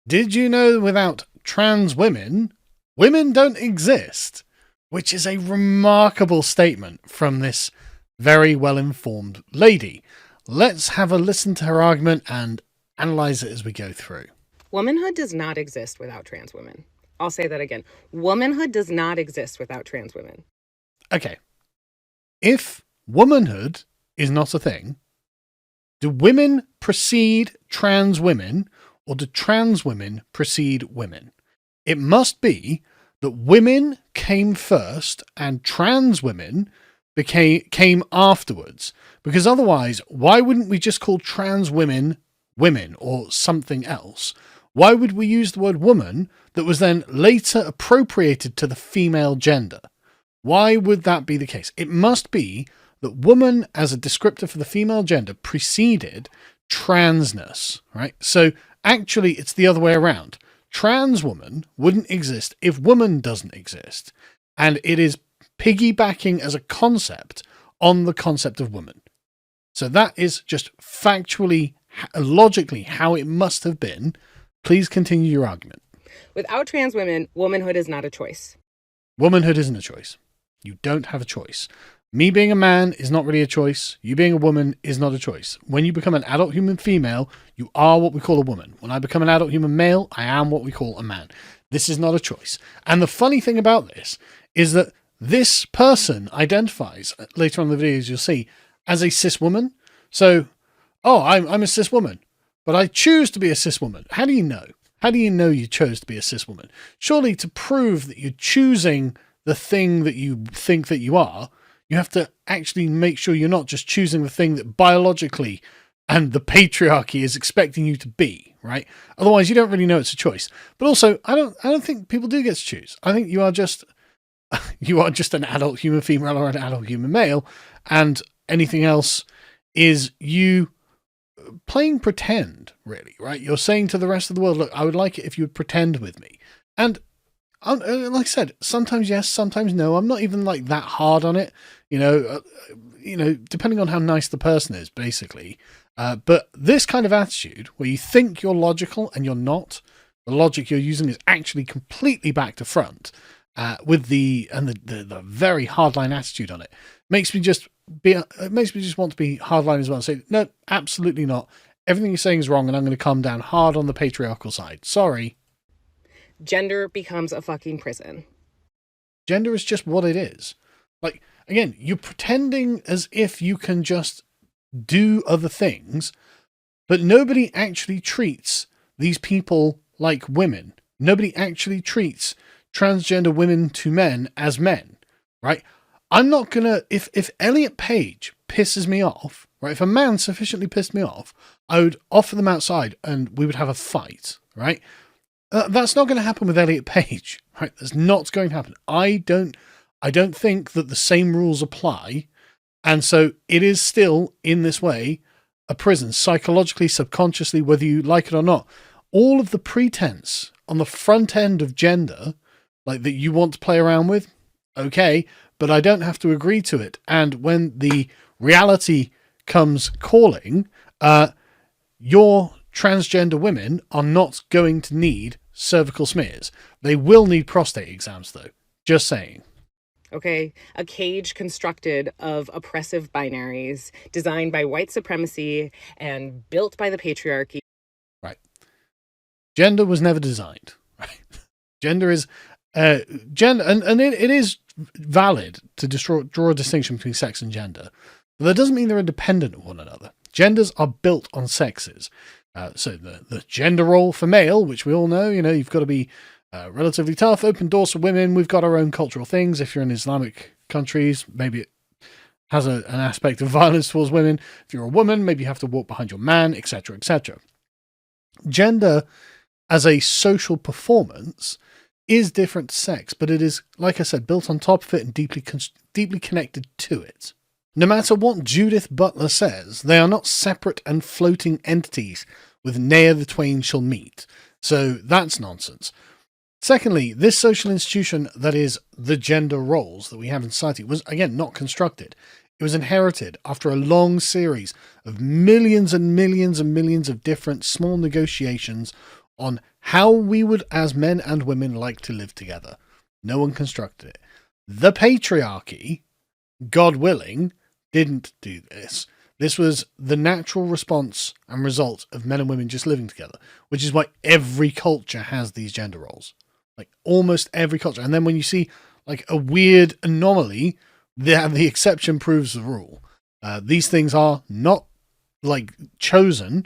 Did you know without trans women, women don't exist? Which is a remarkable statement from this very well-informed lady. Let's have a listen to her argument and analyze it as we go through. Womanhood does not exist without trans women. I'll say that again. Womanhood does not exist without trans women. Okay. If womanhood is not a thing, do women precede trans women, or do trans women precede women? It must be that women came first and trans women came afterwards. Because otherwise, why wouldn't we just call trans women women or something else? Why would we use the word woman that was then later appropriated to the female gender? Why would that be the case? It must be that woman as a descriptor for the female gender preceded transness, right? So actually, it's the other way around. Trans woman wouldn't exist if woman doesn't exist. And it is piggybacking as a concept on the concept of woman. So that is just factually, logically how it must have been. Please continue your argument. Without trans women, womanhood is not a choice. Womanhood isn't a choice. You don't have a choice. Me being a man is not really a choice. You being a woman is not a choice. When you become an adult human female, you are what we call a woman. When I become an adult human male, I am what we call a man. This is not a choice. And the funny thing about this is that this person identifies, later on in the videos you'll see, as a cis woman. So, I'm a cis woman, but I choose to be a cis woman. How do you know? How do you know you chose to be a cis woman? Surely to prove that you're choosing the thing that you think that you are, you have to actually make sure you're not just choosing the thing that biologically and the patriarchy is expecting you to be, right? Otherwise, you don't really know it's a choice. But also, I don't think people do get to choose. I think you are just an adult human female or an adult human male, and anything else is you playing pretend, really, right? You're saying to the rest of the world, look, I would like it if you would pretend with me. And like I said, sometimes yes, sometimes no. I'm not even like that hard on it, depending on how nice the person is, basically. But this kind of attitude where you think you're logical and you're not, the logic you're using is actually completely back to front, with the very hardline attitude on it, makes me just want to be hardline as well and say, no, absolutely not. Everything you're saying is wrong, and I'm going to come down hard on the patriarchal side. Sorry. Gender becomes a fucking prison. Gender is just what it is. Like, again, you're pretending as if you can just do other things, but nobody actually treats these people like women. Nobody actually treats transgender women to men as men, right? I'm not gonna, if Elliot Page pisses me off, right? If a man sufficiently pissed me off, I would offer them outside and we would have a fight, right? That's not going to happen with Elliot Page, right? That's not going to happen. I don't think that the same rules apply. And so it is still, in this way, a prison, psychologically, subconsciously, whether you like it or not. All of the pretense on the front end of gender, like that you want to play around with, okay, but I don't have to agree to it. And when the reality comes calling, your transgender women are not going to need cervical smears. They will need prostate exams, though. Just saying. Okay, a cage constructed of oppressive binaries designed by white supremacy and built by the patriarchy. Right. Gender was never designed. Right. Gender is gender, and it is valid to draw a distinction between sex and gender, but that doesn't mean they're independent of one another. Genders are built on sexes. So the gender role for male, which we all know, you've got to be relatively tough, open doors for women. We've got our own cultural things. If you're in Islamic countries, maybe it has an aspect of violence towards women. If you're a woman, maybe you have to walk behind your man, etc., etc. Gender as a social performance is different to sex, but it is, like I said, built on top of it and deeply connected to it. No matter what Judith Butler says, they are not separate and floating entities with ne'er the twain shall meet. So that's nonsense. Secondly, this social institution that is the gender roles that we have in society was, again, not constructed. It was inherited after a long series of millions and millions and millions of different small negotiations on how we would, as men and women, like to live together. No one constructed it. The patriarchy, God willing, didn't do this. This was the natural response and result of men and women just living together, which is why every culture has these gender roles. Like almost every culture. And then when you see like a weird anomaly, the exception proves the rule. These things are not like chosen.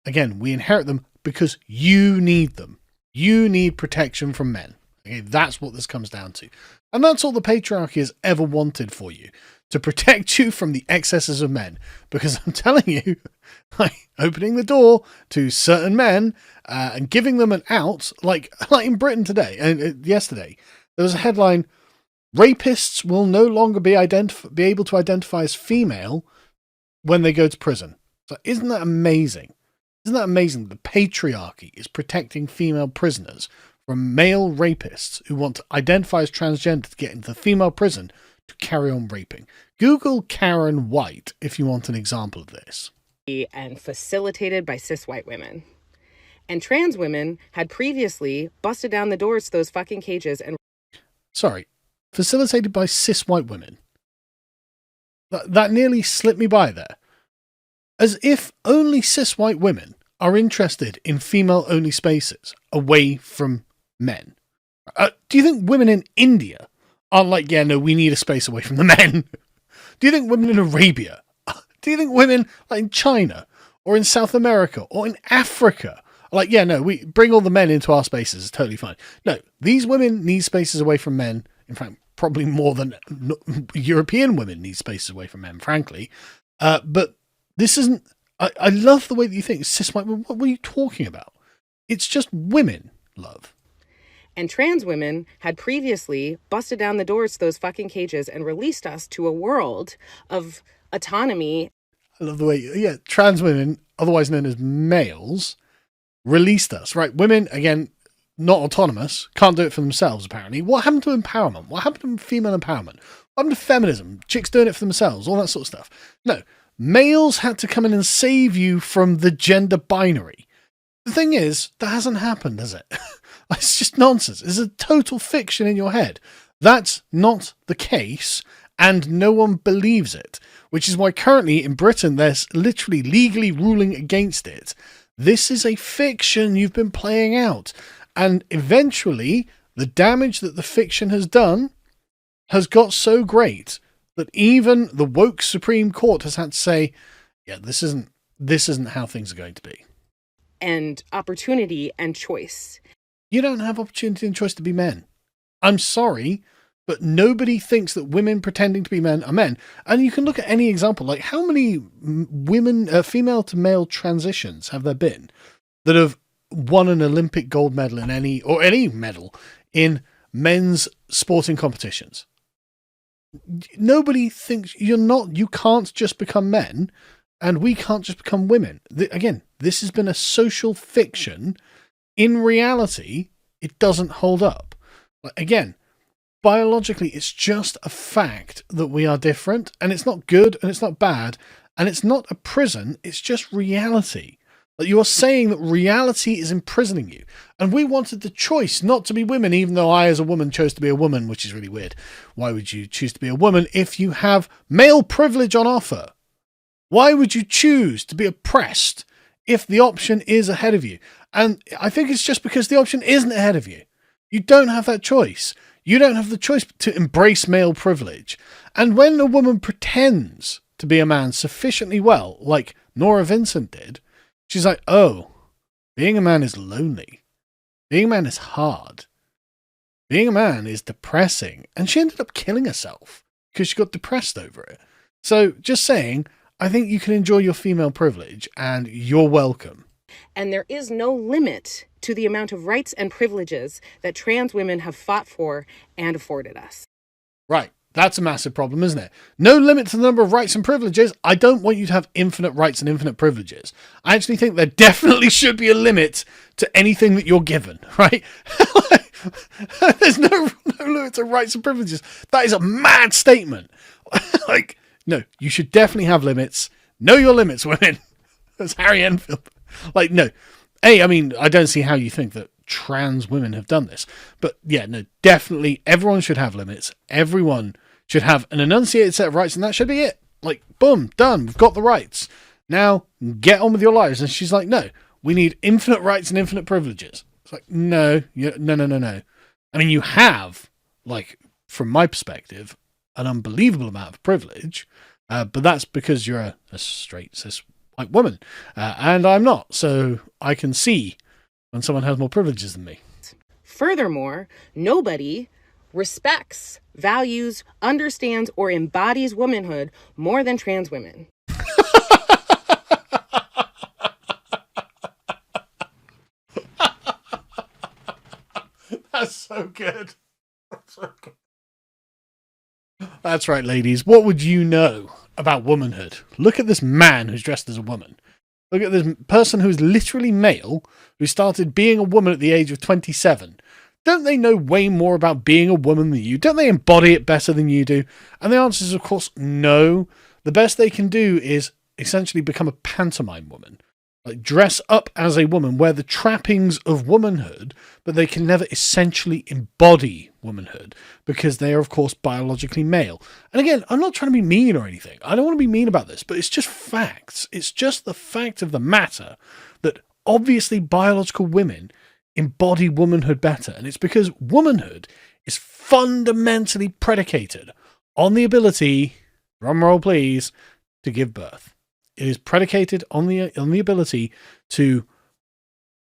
Again, we inherit them because you need them. You need protection from men. Okay, that's what this comes down to. And that's all the patriarchy has ever wanted for you. To protect you from the excesses of men. Because I'm telling you, like opening the door to certain men and giving them an out, like in Britain today and yesterday, there was a headline: rapists will no longer be able to identify as female when they go to prison. So isn't that amazing? Isn't that amazing? The patriarchy is protecting female prisoners from male rapists who want to identify as transgender to get into the female prison to carry on raping. Google Karen White if you want an example of this. And facilitated by cis white women. And trans women had previously busted down the doors to those fucking cages and... Sorry, facilitated by cis white women. That nearly slipped me by there. As if only cis white women are interested in female-only spaces away from men. Do you think women in India aren't like, yeah, no, we need a space away from the men? Do you think women in Arabia? Do you think women like in China or in South America or in Africa are like, yeah, no, we bring all the men into our spaces, it's totally fine. No, these women need spaces away from men. In fact, probably more than European women need spaces away from men, frankly. But this isn't... I love the way that you think. Cis white, what are you talking about? It's just women, love. And trans women had previously busted down the doors to those fucking cages and released us to a world of autonomy. I love the way, yeah, trans women, otherwise known as males, released us, right? Women, again, not autonomous, can't do it for themselves, apparently. What happened to empowerment? What happened to female empowerment? What happened to feminism? Chicks doing it for themselves, all that sort of stuff. No, males had to come in and save you from the gender binary. The thing is, that hasn't happened, has it? It's just nonsense. It's a total fiction in your head. That's not the case, and no one believes it, which is why currently in Britain they're literally legally ruling against it. This is a fiction you've been playing out, and eventually the damage that the fiction has done has got so great that even the woke Supreme Court has had to say, yeah, this isn't how things are going to be. And opportunity and choice. You don't have opportunity and choice to be men. I'm sorry, but nobody thinks that women pretending to be men are men. And you can look at any example, like how many women, female to male transitions have there been that have won an Olympic gold medal in any medal in men's sporting competitions? Nobody thinks you can't just become men and we can't just become women. Again, this has been a social fiction. In reality, it doesn't hold up. Again, biologically, it's just a fact that we are different, and it's not good and it's not bad, and it's not a prison, it's just reality. That you are saying that reality is imprisoning you. And we wanted the choice not to be women, even though I, as a woman, chose to be a woman, which is really weird. Why would you choose to be a woman if you have male privilege on offer? Why would you choose to be oppressed if the option is ahead of you? And I think it's just because the option isn't ahead of you. You don't have that choice. You don't have the choice to embrace male privilege. And when a woman pretends to be a man sufficiently well, like Nora Vincent did, she's like, oh, being a man is lonely. Being a man is hard. Being a man is depressing. And she ended up killing herself because she got depressed over it. So just saying, I think you can enjoy your female privilege and you're welcome. And there is no limit to the amount of rights and privileges that trans women have fought for and afforded us. Right. That's a massive problem, isn't it? No limit to the number of rights and privileges. I don't want you to have infinite rights and infinite privileges. I actually think there definitely should be a limit to anything that you're given, right? There's no limit to rights and privileges. That is a mad statement. No, you should definitely have limits. Know your limits, women. That's Harry Enfield. No. I mean, I don't see how you think that trans women have done this. But yeah, no, definitely everyone should have limits. Everyone should have an enunciated set of rights, and that should be it. Like, boom, done. We've got the rights. Now, get on with your lives. And she's like, no, we need infinite rights and infinite privileges. It's like, no. I mean, you have, like, from my perspective, an unbelievable amount of privilege, but that's because you're a straight, cis, white woman, and I'm not. So I can see when someone has more privileges than me. Furthermore, nobody respects, values, understands, or embodies womanhood more than trans women. That's so good. That's so good. That's right, ladies. What would you know about womanhood? Look at this man who's dressed as a woman. Look at this person who's literally male, who started being a woman at the age of 27. Don't they know way more about being a woman than you? Don't they embody it better than you do? And the answer is, of course, no. The best they can do is essentially become a pantomime woman. Like, dress up as a woman, wear the trappings of womanhood, but they can never essentially embody womanhood because they are, of course, biologically male. And again, I'm not trying to be mean or anything. I don't want to be mean about this, but it's just facts. It's just the fact of the matter that obviously biological women embody womanhood better. And it's because womanhood is fundamentally predicated on the ability, drumroll please, to give birth. It is predicated on the ability to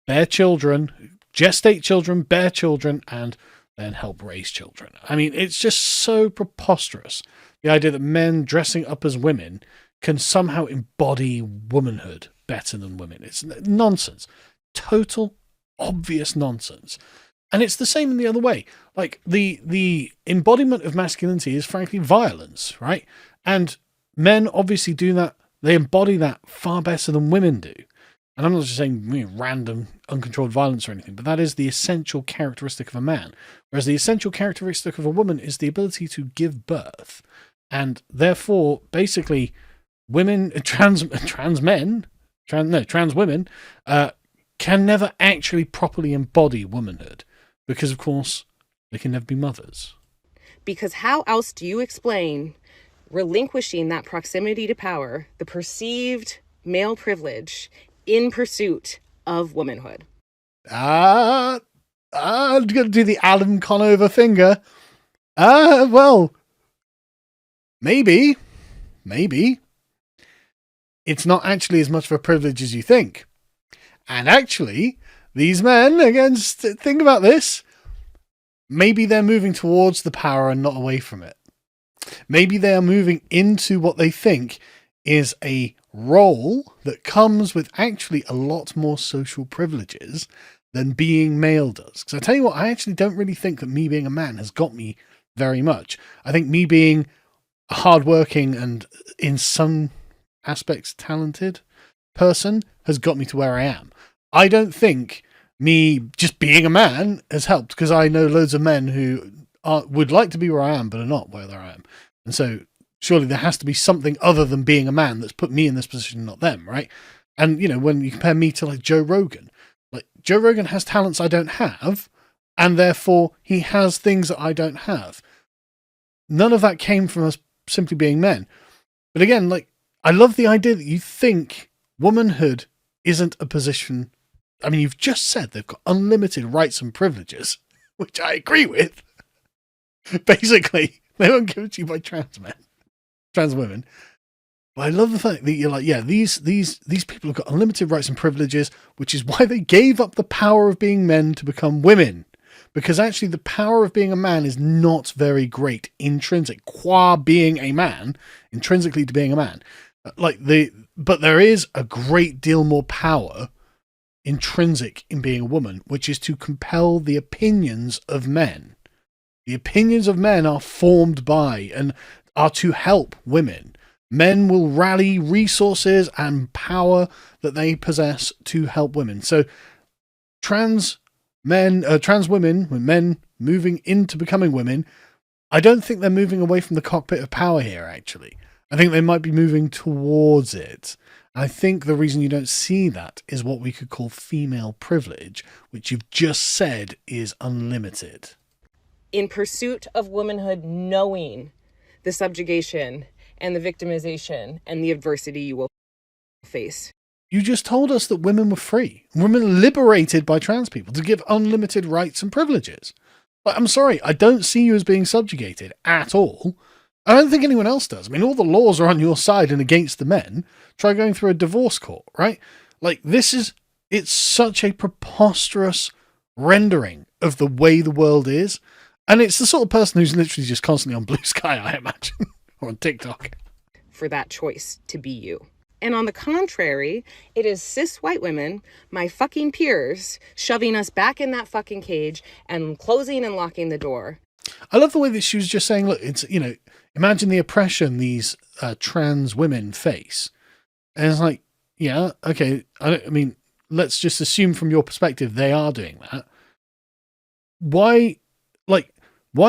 bear children, gestate children, bear children, and then help raise children. I mean, it's just so preposterous. The idea that men dressing up as women can somehow embody womanhood better than women. It's nonsense. Total, obvious nonsense. And it's the same in the other way. Like, the embodiment of masculinity is frankly violence, right? And men obviously do that. They embody that far better than women do. And I'm not just saying random, uncontrolled violence or anything, but that is the essential characteristic of a man. Whereas the essential characteristic of a woman is the ability to give birth. And therefore, basically, trans women, can never actually properly embody womanhood. Because, of course, they can never be mothers. Because how else do you explain relinquishing that proximity to power, the perceived male privilege, in pursuit of womanhood? I'm going to do the Adam Conover finger. Well, maybe. It's not actually as much of a privilege as you think. And actually, these men, again, think about this, maybe they're moving towards the power and not away from it. Maybe they are moving into what they think is a role that comes with actually a lot more social privileges than being male does. Because I tell you what, I actually don't really think that me being a man has got me very much. I think me being a hardworking and in some aspects talented person has got me to where I am. I don't think me just being a man has helped, because I know loads of men who would like to be where I am, but are not where I am. And so surely there has to be something other than being a man that's put me in this position, not them, right? And, you know, when you compare me to like Joe Rogan has talents I don't have, and therefore he has things that I don't have. None of that came from us simply being men. But again, like, I love the idea that you think womanhood isn't a position. I mean, you've just said they've got unlimited rights and privileges, which I agree with. Basically, they won't give it to you by trans women. But I love the fact that you're like, yeah, these people have got unlimited rights and privileges, which is why they gave up the power of being men to become women. Because actually the power of being a man is not very great intrinsic, qua being a man, intrinsically to being a man. But there is a great deal more power intrinsic in being a woman, which is to compel the opinions of men. The opinions of men are formed by and are to help women. Men will rally resources and power that they possess to help women. So trans women, when men moving into becoming women, I don't think they're moving away from the cockpit of power here, actually. I think they might be moving towards it. I think the reason you don't see that is what we could call female privilege, which you've just said is unlimited. In pursuit of womanhood, knowing the subjugation and the victimization and the adversity you will face. You just told us that women were free, women liberated by trans people to give unlimited rights and privileges. Like, I'm sorry, I don't see you as being subjugated at all. I don't think anyone else does. I mean, all the laws are on your side and against the men. Try going through a divorce court, right? Like, it's such a preposterous rendering of the way the world is. And it's the sort of person who's literally just constantly on Blue Sky, I imagine, or on TikTok. For that choice to be you. And on the contrary, it is cis white women, my fucking peers, shoving us back in that fucking cage and closing and locking the door. I love the way that she was just saying, look, it's, imagine the oppression these trans women face. And it's like, yeah, okay. I mean, let's just assume from your perspective, they are doing that. Why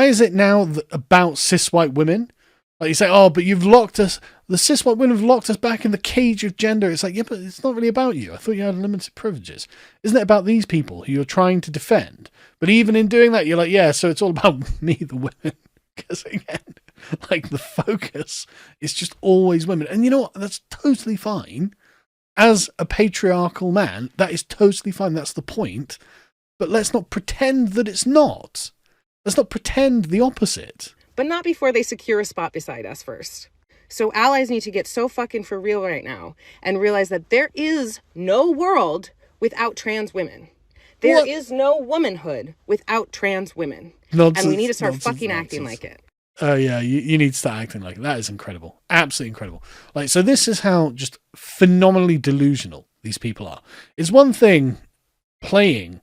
is it now about cis white women? Like you say, oh, but you've locked us, the cis white women have locked us back in the cage of gender. It's like, yeah, but it's not really about you. I thought you had limited privileges. Isn't it about these people who you're trying to defend? But even in doing that, you're like, yeah, so it's all about me, the women. Because again, like the focus is just always women. And you know what? That's totally fine. As a patriarchal man, that is totally fine. That's the point. But let's not pretend that it's not. Let's not pretend the opposite. But not before they secure a spot beside us first. So allies need to get so fucking for real right now and realize that there is no world without trans women. There is no womanhood without trans women. Nonsense, and we need to start fucking acting like it. Oh, yeah, you need to start acting like it. That is incredible. Absolutely incredible. Like, so this is how just phenomenally delusional these people are. It's one thing playing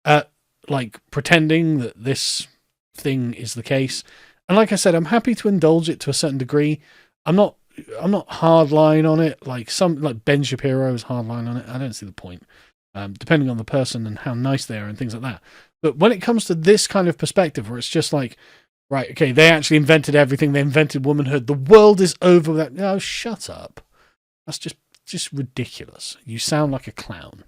at, like, pretending that this thing is the case. And like I said, I'm happy to indulge it to a certain degree. I'm not hardline on it. Like Ben Shapiro is hardline on it. I don't see the point. Depending on the person and how nice they are and things like that. But when it comes to this kind of perspective where it's just like, right, okay, they actually invented everything. They invented womanhood. The world is over with that. No, shut up. That's just ridiculous. You sound like a clown.